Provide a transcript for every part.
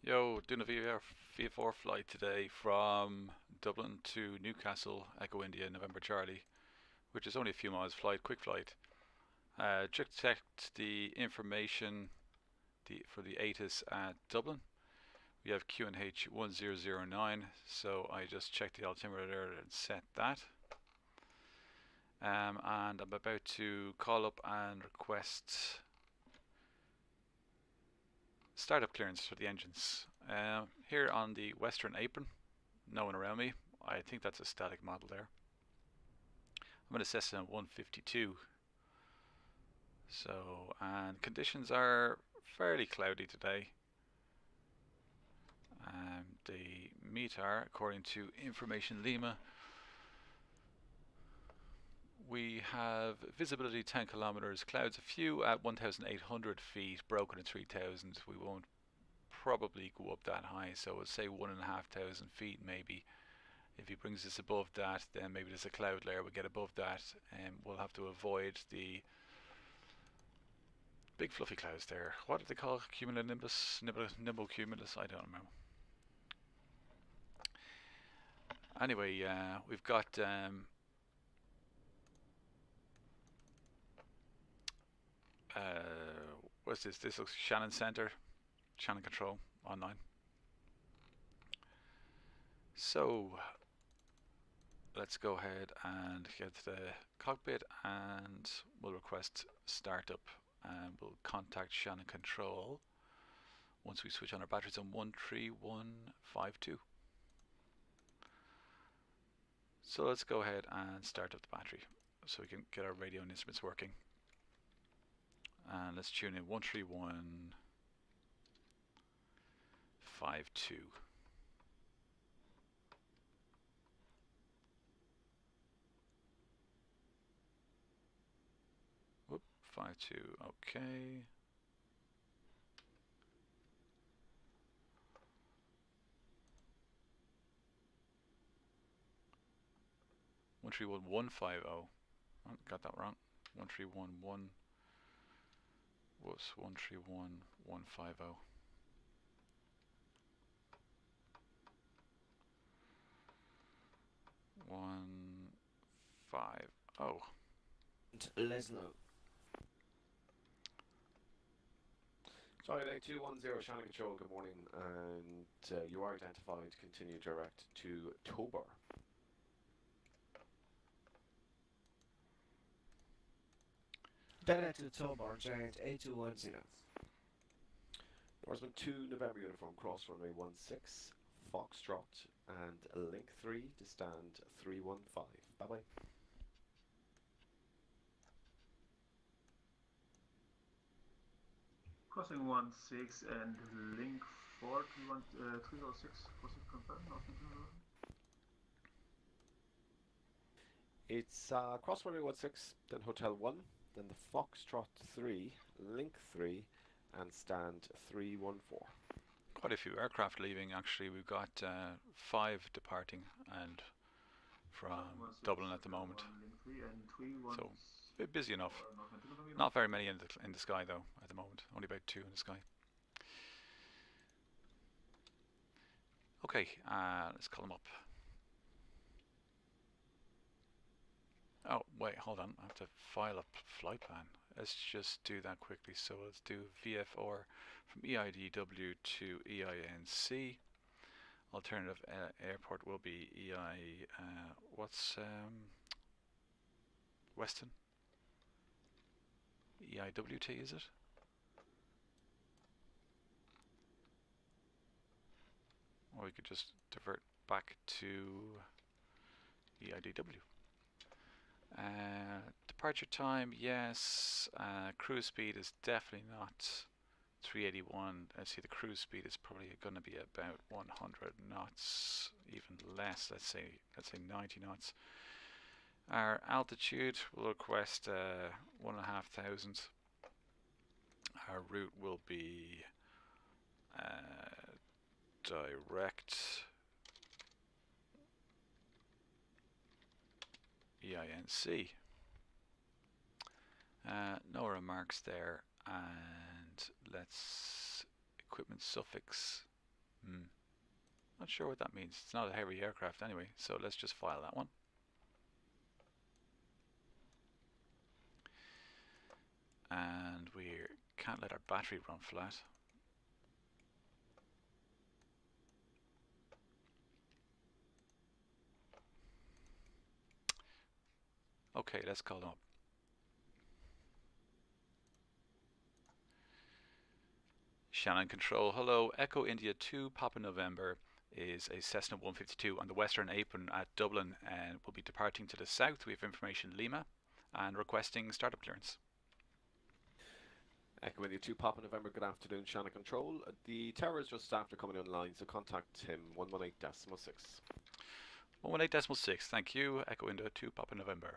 Yo, doing a VFR flight today from Dublin to Newcastle, Echo India, November Charlie, which is only a few miles flight, quick flight. Just checked the information for the ATC at Dublin. We have QNH 1009, so I just checked the altimeter there and set that. And I'm about to call up and request startup clearance for the engines. Here on the western apron, no one around me. I think that's a static model there. I'm at a Cessna 152. So, and conditions are fairly cloudy today. The METAR, according to Information Lima, we have visibility 10 kilometers, clouds a few at 1,800 feet, broken at 3,000. We won't probably go up that high, so we'll say 1,500 feet maybe. If he brings us above that, then maybe there's a cloud layer. We'll get above that, and we'll have to avoid the big fluffy clouds there. What do they call cumulonimbus? Nimbocumulus? I don't remember. Anyway, we've got what's this? This looks Shannon Center, Shannon Control online. So let's go ahead and get to the cockpit, and we'll request startup, and we'll contact Shannon Control once we switch on our batteries on 13152. So let's go ahead and start up the battery so we can get our radio and instruments working. And let's tune in 13152. Whoop, 52, okay. One three one one five oh. Oh, got that wrong. 1311 was 131150. One five oh. Lesno. Sorry, 210 Shannon Control, good morning, and you are identified. Continue direct to Tober. Direct to Tobar, Giant 8210. Norseman 2, November uniform, cross runway 16, Foxtrot, and link 3 to stand 315. Bye bye. Crossing 16 and link 4 306. Crossing confirmed. It's cross runway 16, then Hotel 1, then the Foxtrot 3, link 3, and stand 314. Quite a few aircraft leaving actually. We've got 5 departing and from Dublin at the moment. So a bit busy enough. Not very many in the sky though at the moment. Only about 2 in the sky. Okay, let's call them up. Oh wait, hold on. I have to file a flight plan. Let's just do that quickly. So let's do VFR from EIDW to EINC. Alternative airport will be Weston? EIWT, is it? Or we could just divert back to EIDW. Departure time, yes. Cruise speed is definitely not 381. I see the cruise speed is probably going to be about 100 knots, even less. Let's say 90 knots. Our altitude will request 1,500. Our route will be direct EINC. No remarks there, and let's equipment suffix Not sure what that means. It's not a heavy aircraft anyway, so let's just file that one. And we can't let our battery run flat. Okay, let's call them up. Shannon Control, hello. Echo India 2 Papa November is a Cessna 152 on the western apron at Dublin and will be departing to the south. We have information Lima and requesting startup clearance. Echo India 2 Papa November, good afternoon, Shannon Control. The tower is just after coming online, so contact him 118.6. 118.6, thank you. Echo India 2 Papa November.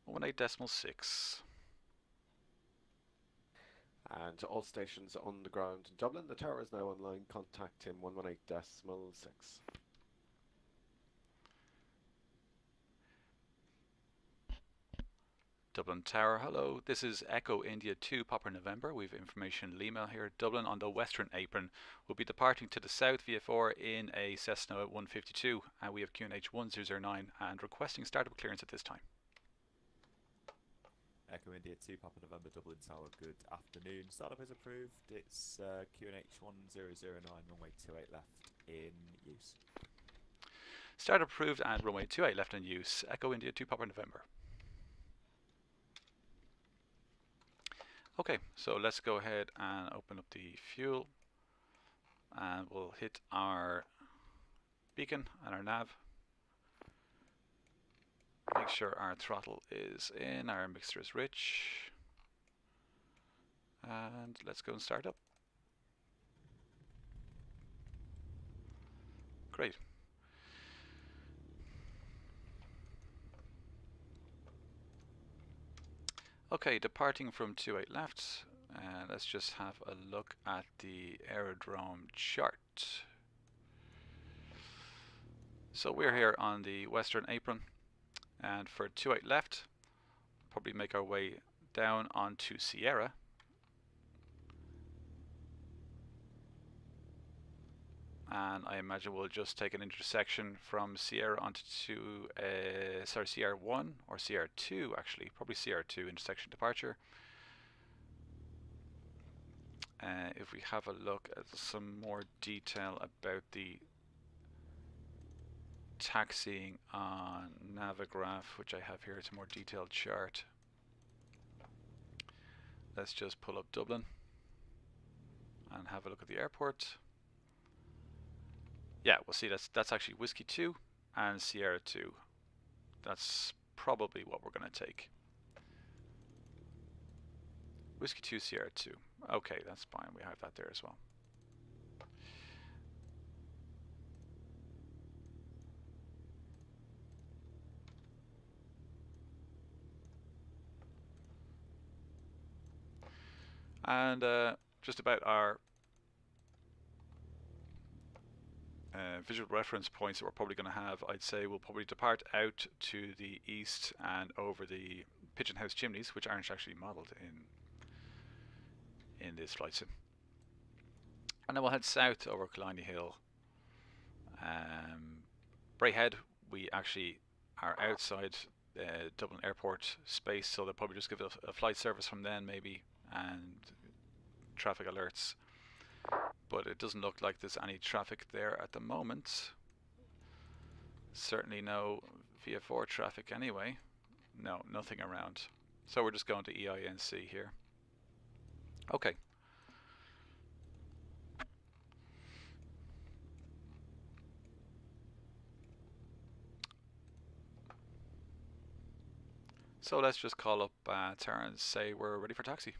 One 8.6. And all stations on the ground in Dublin. The tower is now online. Contact him 118.6. Dublin Tower, hello. This is Echo India 2 Papa November. We have information Lima here. Dublin on the western apron will be departing to the south VFR in a Cessna 152. And we have QNH 1009 and requesting startup clearance at this time. Echo India 2 Papa November Dublin Tower, good afternoon. Startup is approved. It's QNH 1009, runway 28 left in use. Startup approved and runway 28 left in use. Echo India 2 Papa November. Okay, so let's go ahead and open up the fuel and we'll hit our beacon and our nav. Make sure our throttle is in, our mixture is rich, and let's go and start up. Great. Okay, departing from 28 left, let's just have a look at the aerodrome chart. So we're here on the western apron. And for 28 left, probably make our way down onto Sierra. And I imagine we'll just take an intersection from Sierra onto Sierra 1 or Sierra 2 actually, probably Sierra 2 intersection departure. If we have a look at some more detail about the taxiing on Navigraph, which I have here, it's a more detailed chart. Let's just pull up Dublin and have a look at the airport. Yeah, we'll see that's actually Whiskey 2 and Sierra 2. That's probably what we're going to take. Whiskey 2, Sierra 2. Okay, that's fine. We have that there as well. And just about our visual reference points that we're probably going to have, I'd say we'll probably depart out to the east and over the Pigeon House chimneys, which aren't actually modelled in this flight sim. And then we'll head south over Killiney Hill. Braehead, we actually are outside Dublin Airport space, so they'll probably just give us a flight service from then maybe, and traffic alerts, but it doesn't look like there's any traffic there at the moment. Certainly no VFR traffic anyway. No, nothing around. So we're just going to EINC here. Okay. So let's just call up Tara and say we're ready for taxi.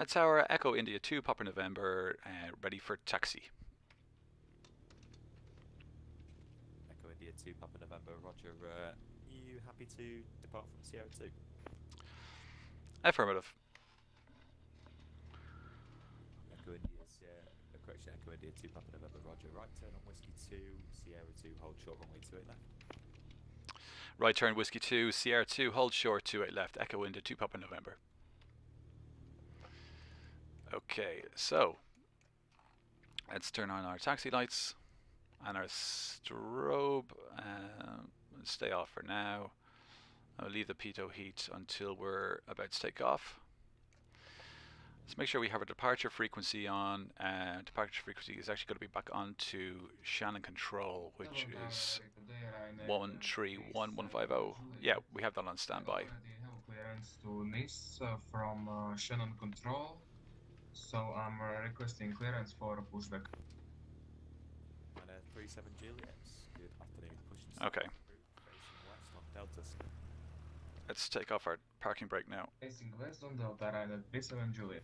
Tower, Echo India 2, Papa November, ready for taxi. Echo India 2 Papa November, roger. you happy to depart from Sierra 2? Affirmative. Echo India, correction, Echo India 2 Papa November, roger. Right turn on Whiskey 2, Sierra 2, hold short, runway 28 left. Right turn, Whiskey 2, Sierra 2, hold short, 28 left, Echo India 2 Papa November. Okay, so let's turn on our taxi lights and our strobe. Stay off for now. I'll leave the pitot heat until we're about to take off. Let's make sure we have our departure frequency on. Departure frequency is actually going to be back onto Shannon Control, which is 131150. Yeah, we have that on standby. Clearance to Nice from Shannon Control, so I'm requesting clearance for a pushback. And 37 Juliet, good afternoon. Pushing Okay. Facing west on Delta. Let's take off our parking brake now. Facing west on Delta, right at 37 Juliet.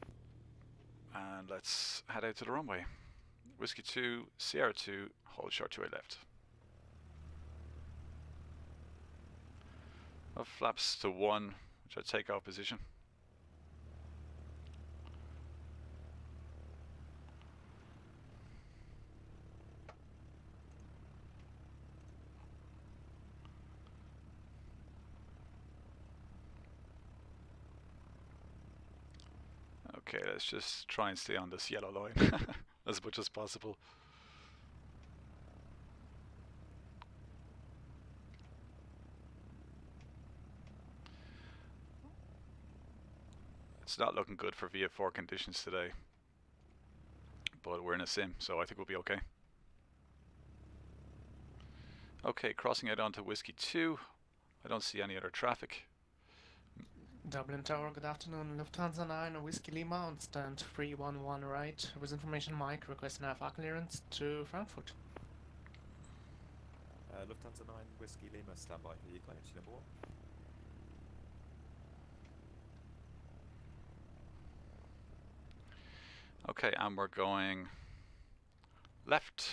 And let's head out to the runway. Whiskey 2, Sierra 2, hold short 28 left. Flaps to 1, which I take off position. Okay, let's just try and stay on this yellow line as much as possible. It's not looking good for VFR conditions today, but we're in a sim, so I think we'll be okay. Okay, crossing out onto Whiskey 2. I don't see any other traffic. Dublin Tower, good afternoon. Lufthansa 9, Whiskey Lima on stand 311 right. With information Mike, requesting FR clearance to Frankfurt. Lufthansa 9, Whiskey Lima, standby for you, clearance number 1. Okay, and we're going left.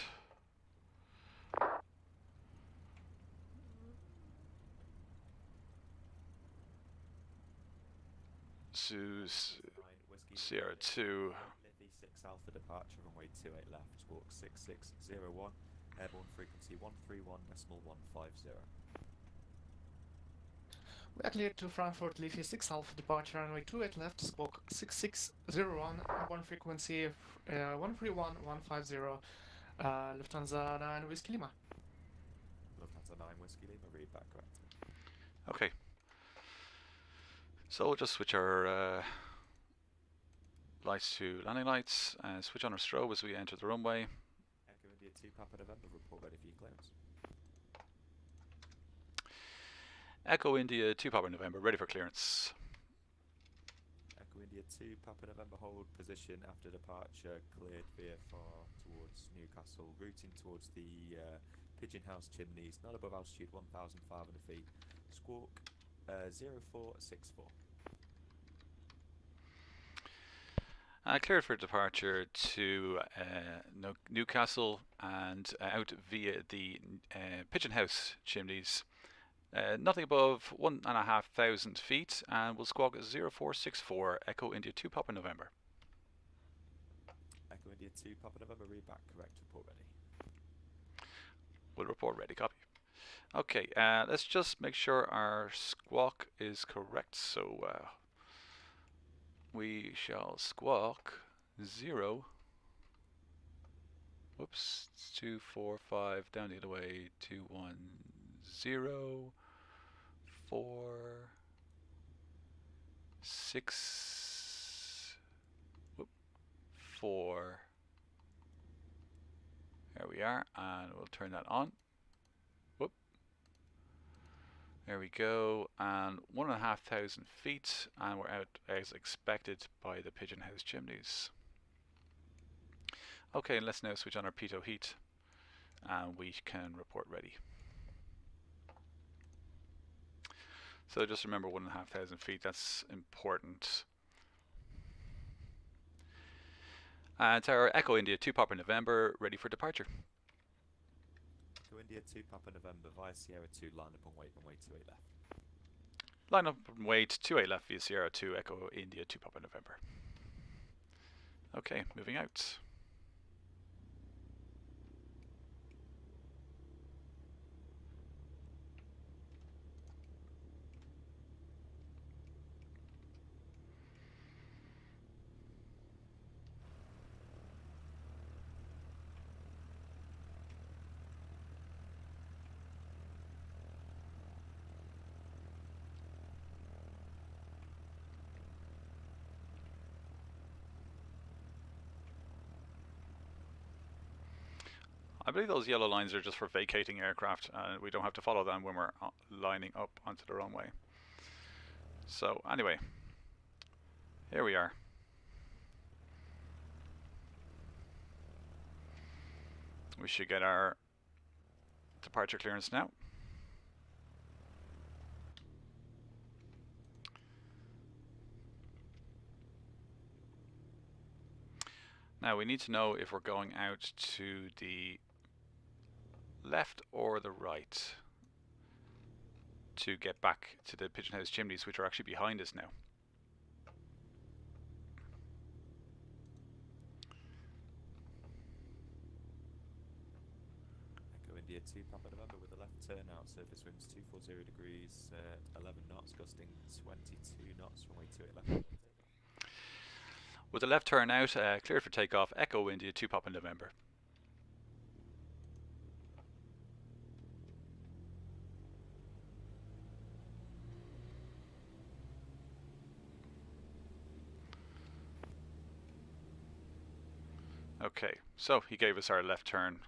Sierra 2. Liffey 6 Alpha departure, runway 28 left, squawk 6601, airborne frequency 131.150. We are cleared to Frankfurt, Liffey 6 Alpha departure, runway 28 left, squawk 6601, airborne frequency 131.150, Lufthansa 9 Whiskey Lima. Lufthansa 9 Whiskey Lima, read back correct. Okay. So we'll just switch our lights to landing lights and switch on our strobe as we enter the runway. Echo India 2 Papa November, report ready for your clearance. Echo India 2 Papa November, ready for clearance. Echo India 2 Papa November, hold position after departure, cleared VFR towards Newcastle, routing towards the Pigeon House chimneys, not above altitude 1,500 feet, squawk 0464. Cleared for departure to Newcastle and out via the Pigeon House chimneys. Nothing above 1,500 feet, and we'll squawk 0464 Echo India 2 Papa November. Echo India 2 Papa November, read back correct, report ready. We'll report ready, copy. Okay, let's just make sure our squawk is correct. So we shall squawk 0. Whoops, it's 245 down the other way. 210 4 6 4. There we are, and we'll turn that on. Whoop. There we go, and 1,500 feet, and we're out as expected by the Pigeon House chimneys. Okay, let's now switch on our pitot heat, and we can report ready. So just remember 1,500 feet, that's important. And our Echo India 2 Papa November, ready for departure. Echo India 2 Papa November via Sierra 2, line up and wait, runway 28 left. Line up and wait, 28 left via Sierra 2, Echo India 2 Papa November. Okay, moving out. I believe those yellow lines are just for vacating aircraft, and we don't have to follow them when we're lining up onto the runway. So anyway, here we are. We should get our departure clearance now. Now we need to know if we're going out to the left or the right to get back to the Pigeon House chimneys, which are actually behind us now. Echo India 2 Papa November with a left turn out, surface winds 240 degrees, 11 knots, gusting 22 knots, runway 28 left. With the left turn out, cleared for takeoff, Echo India 2 Papa November. Okay, so he gave us our left turn.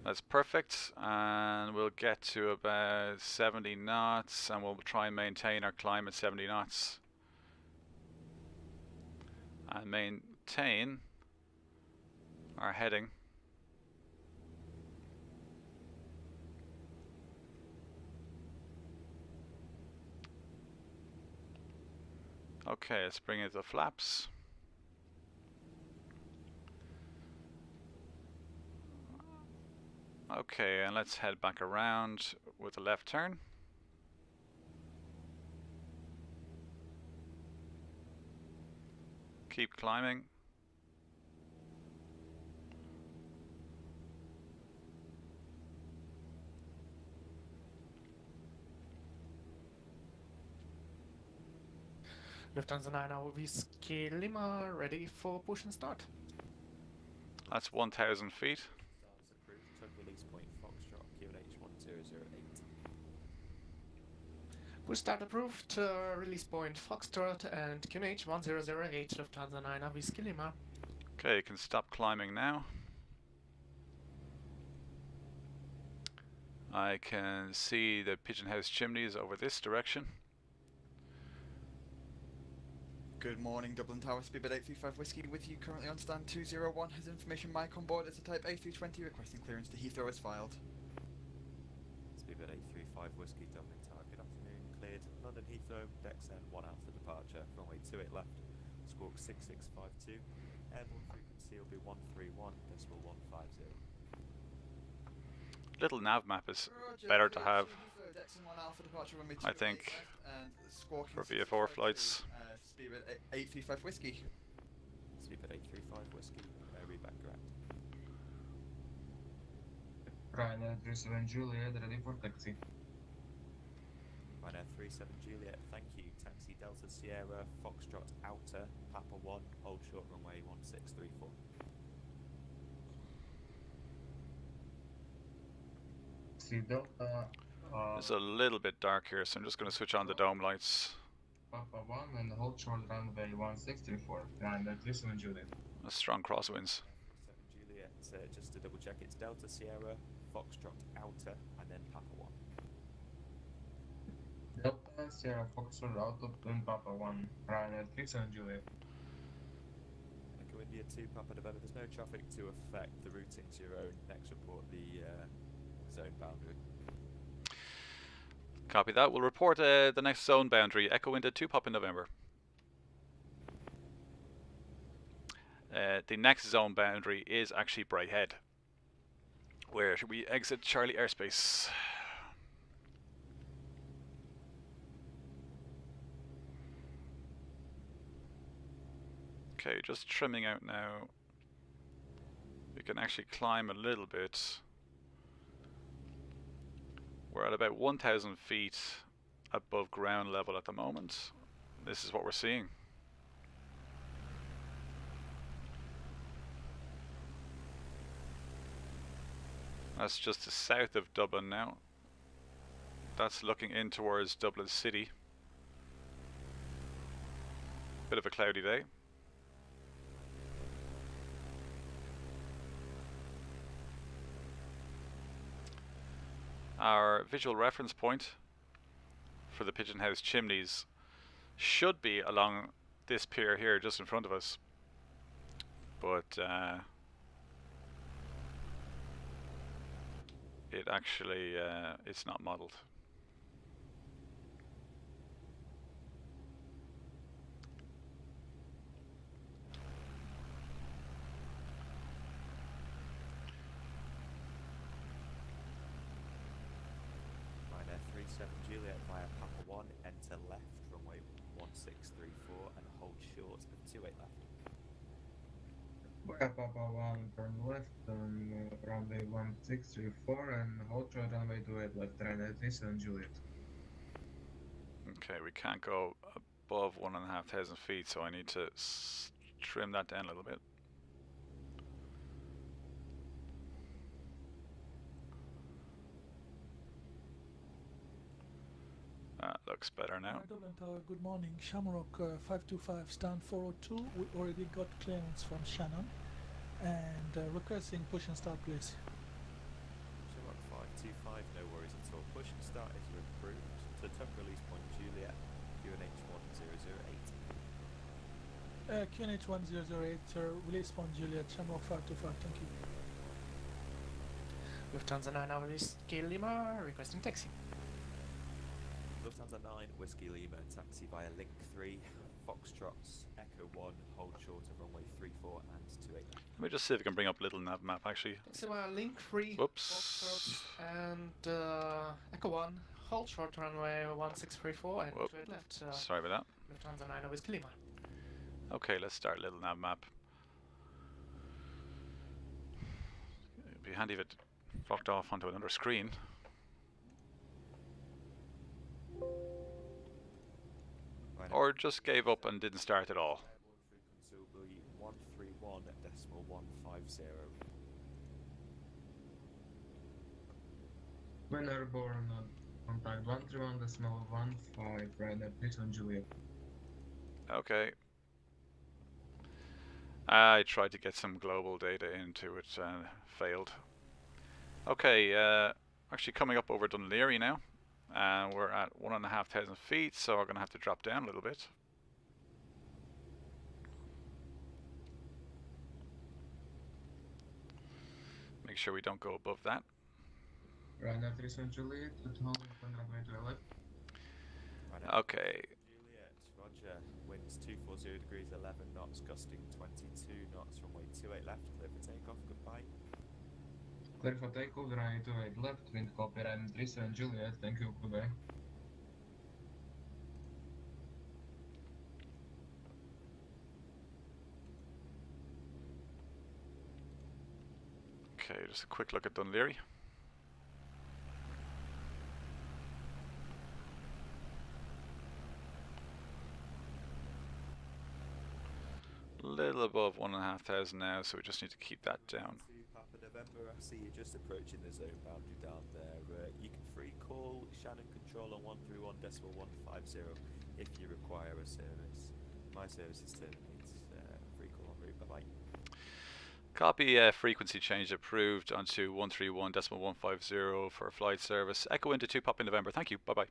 That's perfect, and we'll get to about 70 knots, and we'll try and maintain our climb at 70 knots. And maintain our heading. Okay, let's bring it to the flaps. Okay, and let's head back around with a left turn. Keep climbing. Lufthansa 9 Whiskey Lima, ready for push and start. That's 1,000 feet. Starts approved, tug release point Foxtrot, QNH 1008. Push start approved, release point Foxtrot and QNH 1008, Lufthansa 9 Whiskey Lima. Okay, you can stop climbing now. I can see the Pigeon House chimneys over this direction. Good morning, Dublin Tower, Speedbird 835 Whiskey with you, currently on stand 201, has information mic on board, it's a type A320 requesting clearance to Heathrow as filed. Speedbird 835 Whiskey, Dublin Tower, good afternoon, cleared, London Heathrow, decks N, 1 out for departure, runway 28 left, squawk 6652, airborne frequency will be 131, decimal 150. Little nav map is Roger, better to have, Heathrow, decks N 1 out for departure, runway I 28 think, left, and squawking for VFR 6652, flights. Speedbird 835 Whiskey. Speedbird 835 Whiskey, read back correct. Ryanair 37 Juliet, ready for taxi. Ryanair 37 Juliet, thank you. Taxi Delta Sierra, Foxtrot Outer, Papa 1, hold short runway 1634. See Delta, It's a little bit dark here, so I'm just going to switch on the dome lights. Papa 1 and hold short runway 1634. Ryanair 37 Juliet. A strong crosswinds. 37 Juliet, just to double check, it's Delta Sierra, Foxtrot Outer, and then Papa 1. Delta, Sierra, Foxtrot, Auto, and Papa 1. Ryanair 37 Juliet. Echo India 2, Papa November, there's no traffic to affect the routing to your own. Next report the zone boundary. Copy that. We'll report the next zone boundary. Echo India 2 Papa November. The next zone boundary is actually Brighthead. where we exit Charlie airspace. Okay, just trimming out now. We can actually climb a little bit. We're at about 1,000 feet above ground level at the moment. This is what we're seeing. That's just the south of Dublin now. That's looking in towards Dublin City. Bit of a cloudy day. Our visual reference point for the Pigeon House chimneys should be along this pier here just in front of us, but it actually it's not modeled. Ryanair 37 Juliet via Papa 1, enter left, runway 1634 and hold short of 28 left. Via Papa 1, turn left on runway 1634 and hold short runway 28 left, Ryanair 37 Juliet. Okay, we can't go above 1,500 feet, so I need to trim that down a little bit. That looks better now. Dublin Tower, good morning. Shamrock 525, stand 402. We already got clearance from Shannon. And requesting push and start, please. Shamrock 525, no worries at all. Push and start is approved. To tuck release point Juliet, QNH 1008. QNH 1008, release point Juliet, Shamrock 525, thank you. Lufthansa 9 Whiskey Lima, requesting taxi. Lufthansa 9, Whiskey Lima, taxi via Link 3, Foxtrots, Echo 1, hold short of runway 34 and 28 left. Let me just see if we can bring up a little nav map actually. Taxi via Link 3, Whoops. and Echo 1, hold short runway 1634 and Whoop. 28 left. Sorry about that. Lufthansa 9 Whiskey Lima. Okay, let's start a little nav map. It'd be handy if it flocked off onto another screen. Or just gave up and didn't start at all. Frequency will be 131.150. When airborne, contact 131.15, Ryanair 37 Juliet. Okay. I tried to get some global data into it and failed. Okay, actually coming up over Dún Laoghaire now. And we're at 1,500 feet, so we're going to have to drop down a little bit. Make sure we don't go above that. Ryanair 37 Juliet, holding on runway to left. Okay. Juliet, roger. Winds 240 degrees 11 knots, gusting 22 knots, runway 28 left, clear for takeoff, goodbye. Clear for takeoff, runway 28 left, wind copy, Ryanair 37 Juliet, thank you, goodbye. Okay, just a quick look at Dún Laoghaire. Little above 1,500 now, so we just need to keep that down. Papa November, I see you just approaching the zone boundary down there. You can free call Shannon Control on 131.150 if you require a service. My service is terminates. Free call en route, bye bye. Copy, frequency change approved onto 131.150 for flight service. Echo into 2 Papa November, thank you, bye bye.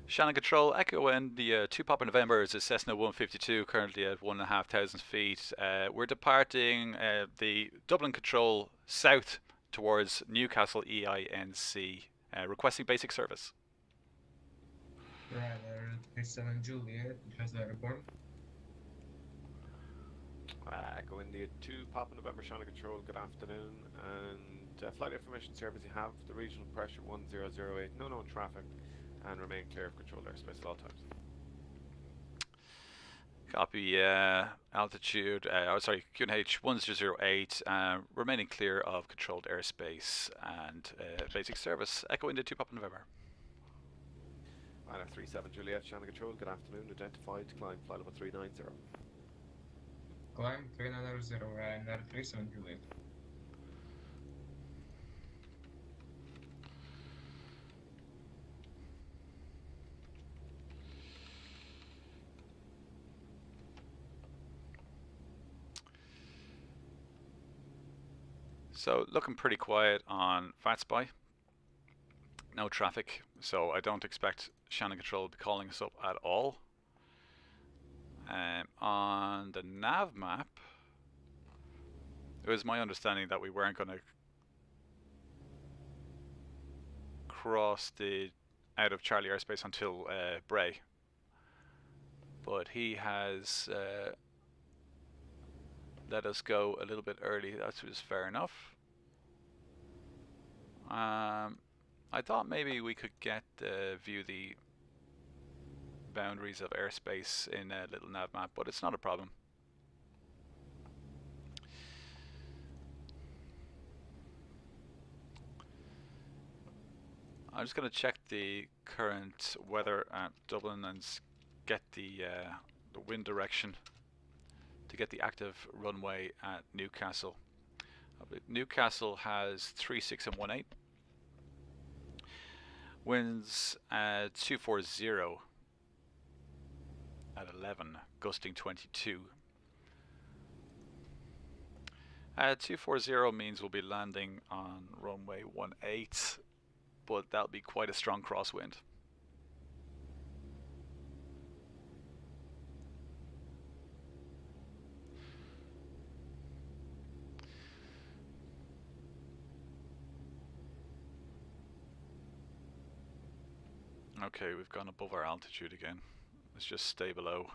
Shannon Control, Echo India 2 Papa November is a Cessna 152, currently at 1,500 feet. We're departing the Dublin Control south towards Newcastle EINC, requesting basic service. Ryder 37 Juliet, has a report. Echo India 2 Papa November Shannon Control, good afternoon. And flight information service you have, the regional pressure 1008, no known traffic, and remain clear of controlled airspace at all times. Copy, altitude, sorry, QNH 1008, remaining clear of controlled airspace and basic service. Echo India 2 Papa November. Ryder 37 Juliet Shannon Control, good afternoon, identified, climb flight level 390. Climb 390, Ryder 37 Juliet. So looking pretty quiet on Vatsim. No traffic, so I don't expect Shannon Control to be calling us up at all. On the nav map, it was my understanding that we weren't going to cross the out of Charlie airspace until Bray, but he has let us go a little bit early. That was fair enough. I thought maybe we could get view the boundaries of airspace in a little nav map, but it's not a problem. I'm just going to check the current weather at Dublin and get the wind direction to get the active runway at Newcastle. Newcastle has 36 and 18. Winds at 240 at 11, gusting 22. 240 means we'll be landing on runway 18, but that'll be quite a strong crosswind. Okay, we've gone above our altitude again. Let's just stay below.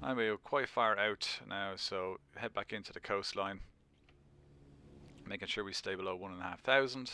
And we're quite far out now, so head back into the coastline, making sure we stay below 1,500.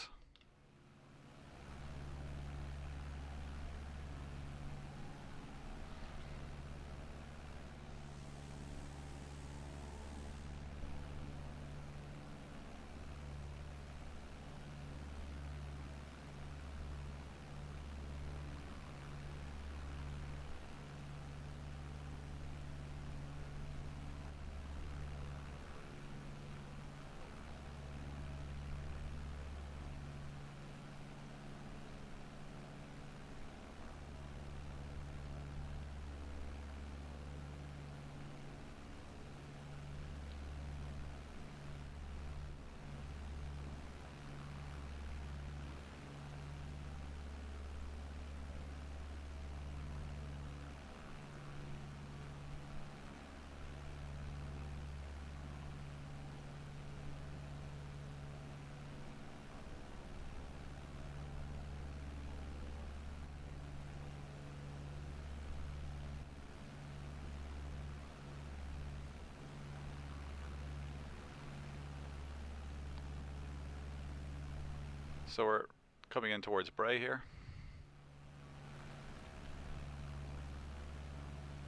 So we're coming in towards Bray here.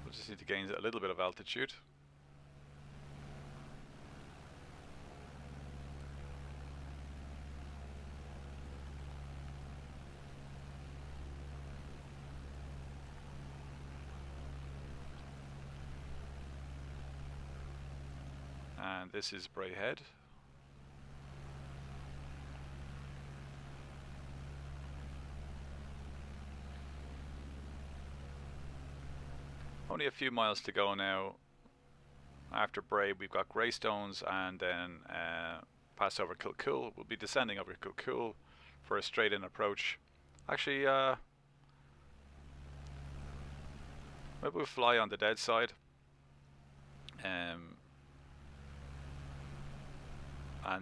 We'll just need to gain a little bit of altitude. And this is Bray Head. Only a few miles to go now After Bray, we've got Greystones, and then pass over Kilcool. We'll be descending over Kilcool for a straight-in approach. Actually, maybe we'll fly on the dead side. And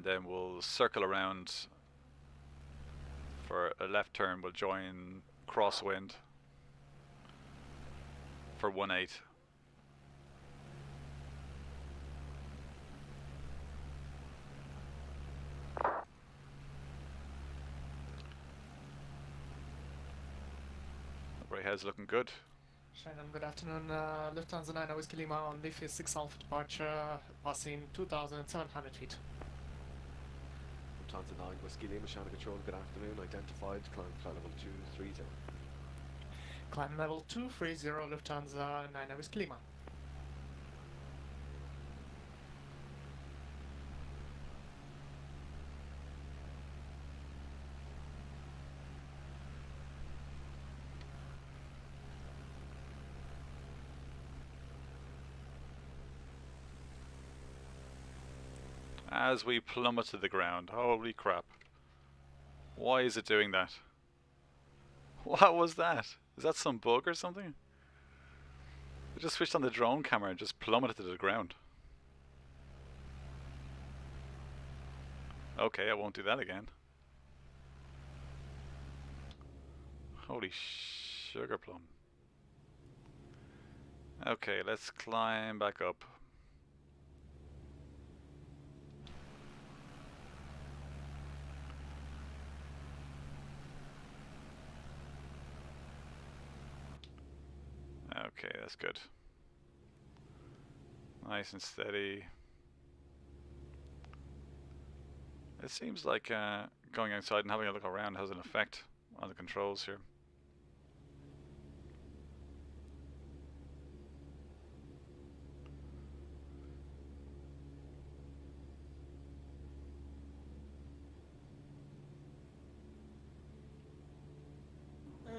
then we'll circle around for a left turn. We'll join crosswind for 18. Head's looking good. Shannon, good afternoon. Lufthansa 9 Whiskey Lima on Leafy 6 Alpha departure, passing 2,700 feet. Lufthansa 9 Whiskey Lima, Shannon Control, good afternoon. Identified, climb flight level 230. Climb level 230, Lufthansa 9 Whiskey Lima. As we plummet to the ground. Holy crap. Why is it doing that? What was that? Is that some bug or something? I just switched on the drone camera and just plummeted to the ground. Okay, I won't do that again. Holy sugar plum. Okay, let's climb back up. Okay, that's good. Nice and steady. It seems like going outside and having a look around has an effect on the controls here.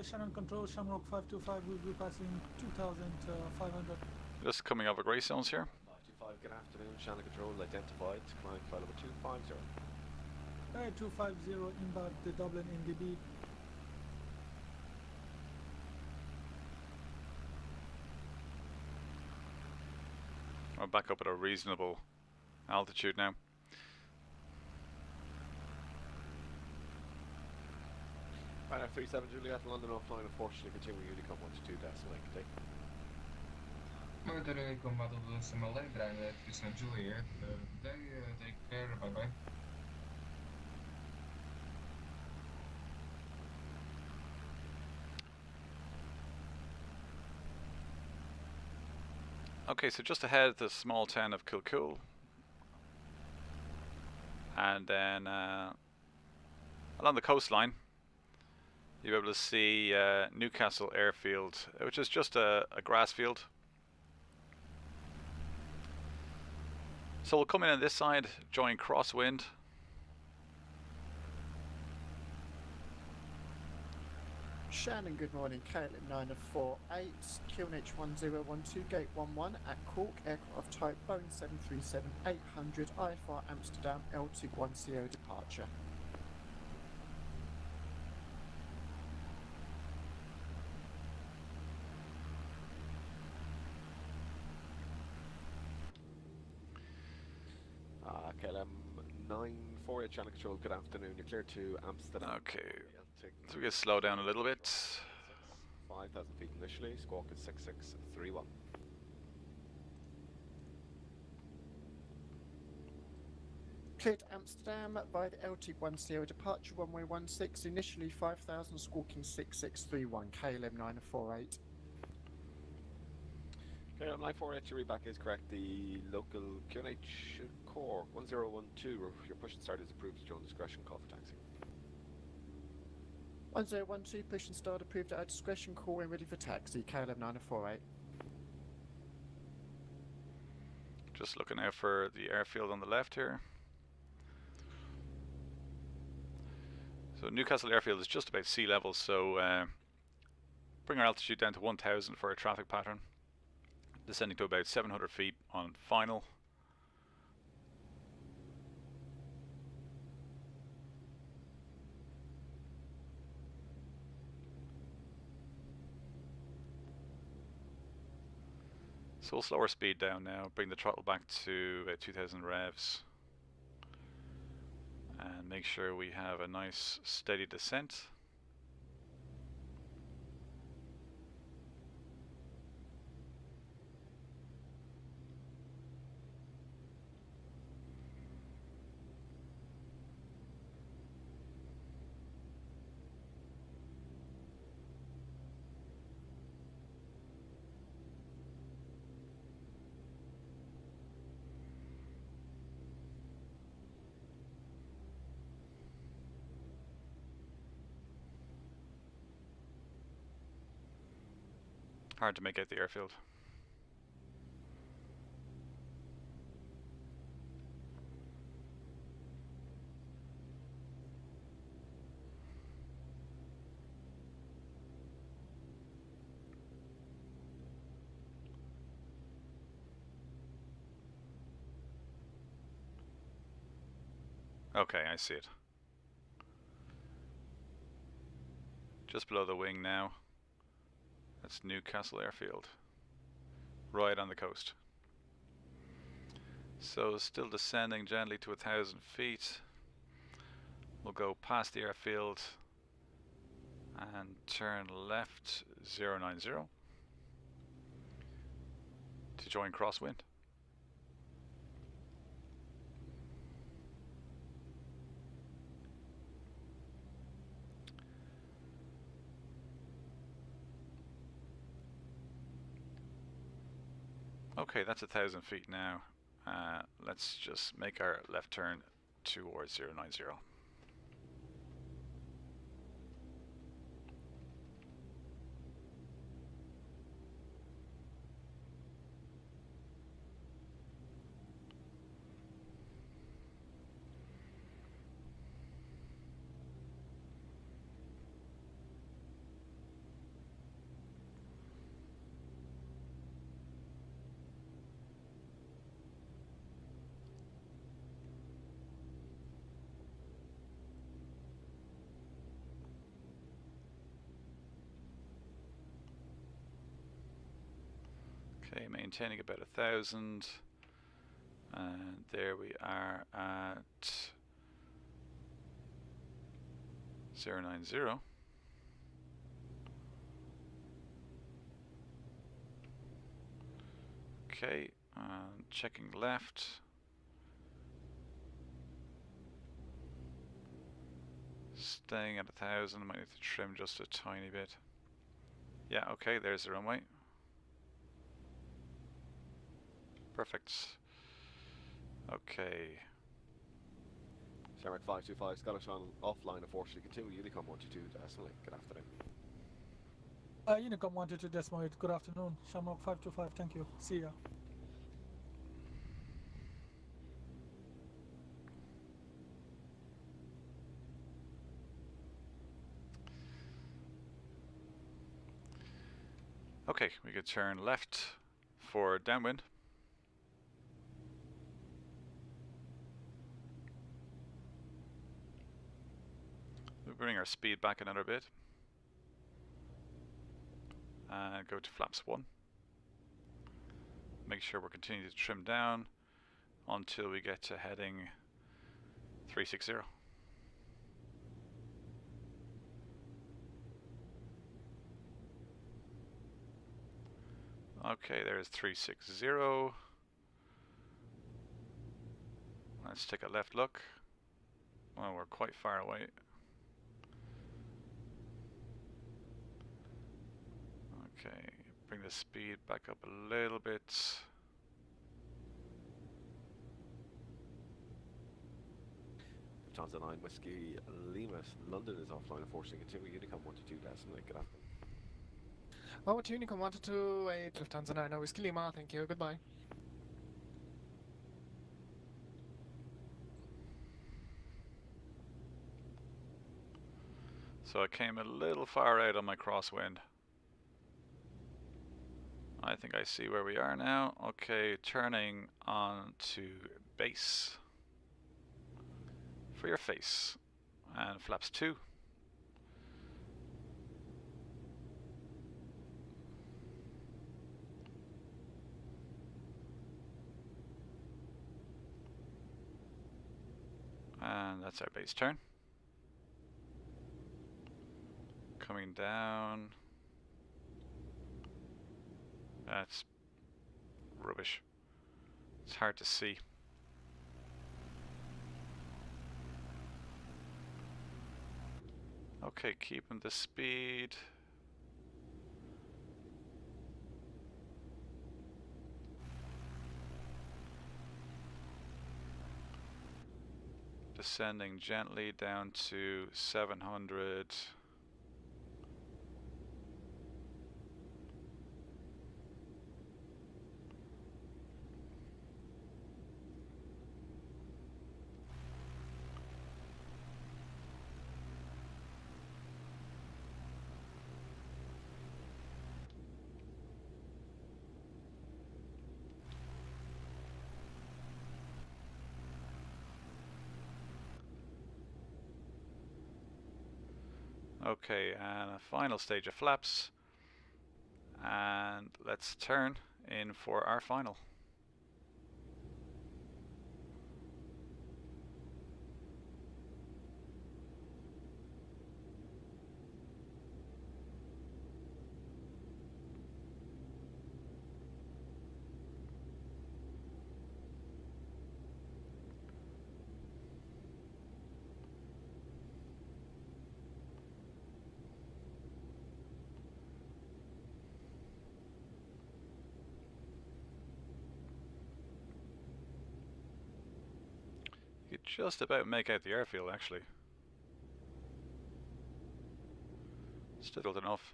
Shannon Control, Shamrock 525 will be passing 2,500. Just coming over Greystones here. 525, good afternoon. Shannon Control, identified, climb flight level 250. 250 inbound the Dublin NDB. We're back up at a reasonable altitude now. Right, F37 Juliet, London offline, unfortunately continue Unicom 122 decimal take. Monitor Unicom 122 decimal lane, driver F37 Juliet, take care, bye bye. Okay, so just ahead of the small town of Kilcool. And then along the coastline, you'll be able to see Newcastle airfield, which is just a grass field. So we'll come in on this side, join crosswind. Shannon, good morning. KLM 948, QNH 1012, gate 11 at Cork, aircraft type Boeing 737-800, IFR Amsterdam, L210 departure. KLM 948, Shannon Control, good afternoon. You're clear to Amsterdam. Okay, so we can slow down a little bit. 5,000 feet initially, squawk is 6631. Cleared Amsterdam by the LT10 departure runway 16, initially 5,000, squawking 6631, KLM 948. KLM 948, your readback is correct. The local QNH core 1012, your push and start is approved at your own discretion, call for taxi. 1012, push and start approved at our discretion, call when ready for taxi, KLM 948. Just looking out for the airfield on the left here. So Newcastle airfield is just about sea level, so bring our altitude down to 1,000 for a traffic pattern. descending to about 700 feet on final. So we'll slow our speed down now, bring the throttle back to 2000 revs, and make sure we have a nice steady descent. Hard to make out the airfield. Okay, I see it. Just below the wing now. That's Newcastle airfield, right on the coast. So still descending gently to 1000 feet. We'll go past the airfield and turn left 090 to join crosswind. Okay, that's 1000 feet now. Let's just make our left turn towards 090. Okay, maintaining about 1000, and there we are at 090. Okay, checking left. Staying at 1000, might need to trim just a tiny bit. Yeah, okay, there's the runway. Perfect. Okay. Shamrock 525, Scottish on offline, unfortunately, continue, Unicom 122, decimal, good afternoon. Unicom 122 decimal 8, good afternoon. Shamrock 525, thank you. See ya. Okay, we could turn left for downwind. We'll bring our speed back another bit. And go to flaps 1. Make sure we're continuing to trim down until we get to heading 360. Okay, there's 360. Let's take a left look. Well, we're quite far away. Okay, bring the speed back up a little bit. Lufthansa 9 Whiskey Lima, London is offline, unfortunately, continue, Unicom 122, decimal, good afternoon. Over to Unicom 128, Lufthansa 9 Whiskey Lima, thank you, goodbye. So I came a little far out on my crosswind. I think I see where we are now. Okay, turning on to base for your face, and flaps 2. And that's our base turn. Coming down. That's rubbish. It's hard to see. Okay, keeping the speed. Descending gently down to 700. Okay, and a final stage of flaps. And let's turn in for our final. You could just about make out the airfield, actually. Still good enough.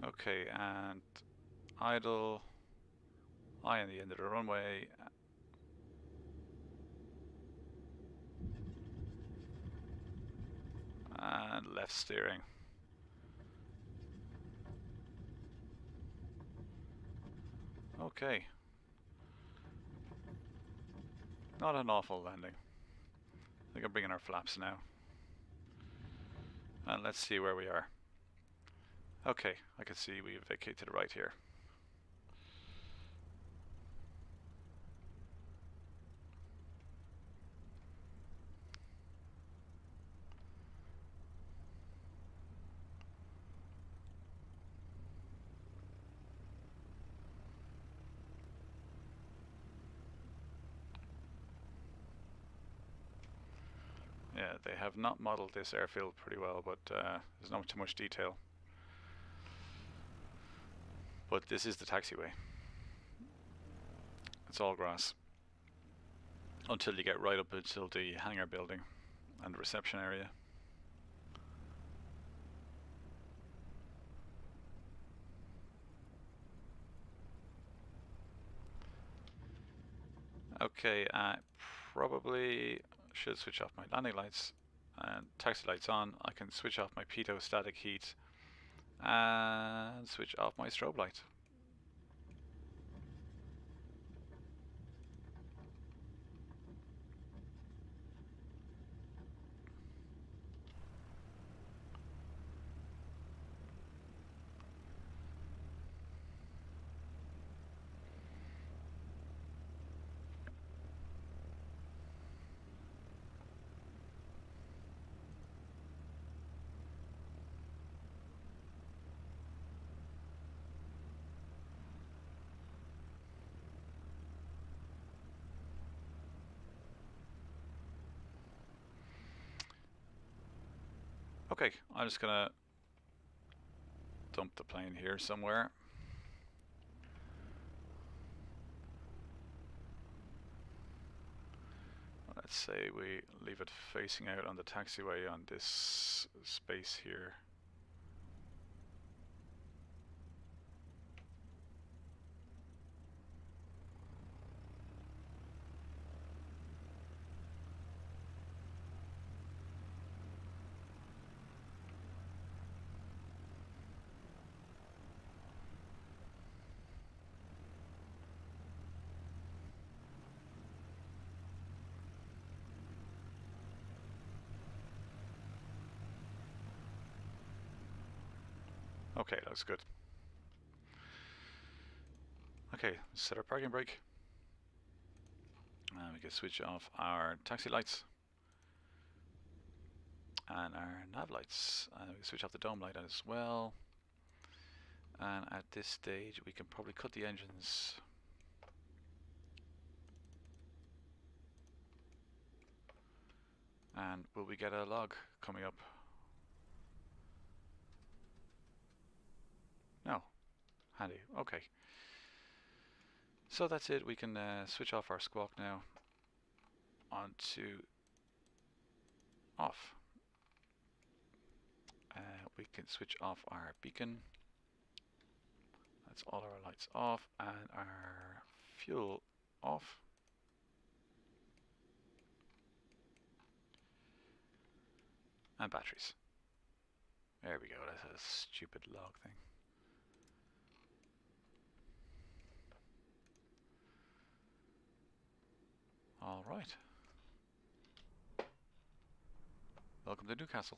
Okay, and idle. Eye on the end of the runway. And left steering. Okay. Not an awful landing. I think I'm bringing our flaps now. And let's see where we are. Okay, I can see we vacate to the right here. Yeah, they have not modeled this airfield pretty well, but there's not too much detail. But this is the taxiway. It's all grass. Until you get right up until the hangar building and the reception area. Okay, I probably should switch off my landing lights and taxi lights on. I can switch off my pitot static heat and switch off my strobe light. Okay, I'm just gonna dump the plane here somewhere. Let's say we leave it facing out on the taxiway on this space here. Okay, looks good. Okay, set our parking brake. And we can switch off our taxi lights. And our nav lights. And we can switch off the dome light as well. And at this stage we can probably cut the engines. And will we get a log coming up? No. Handy. Okay. So that's it. We can switch off our squawk now. Onto off. We can switch off our beacon. That's all our lights off and our fuel off. And batteries. There we go. That's a stupid log thing. All right. Welcome to Newcastle.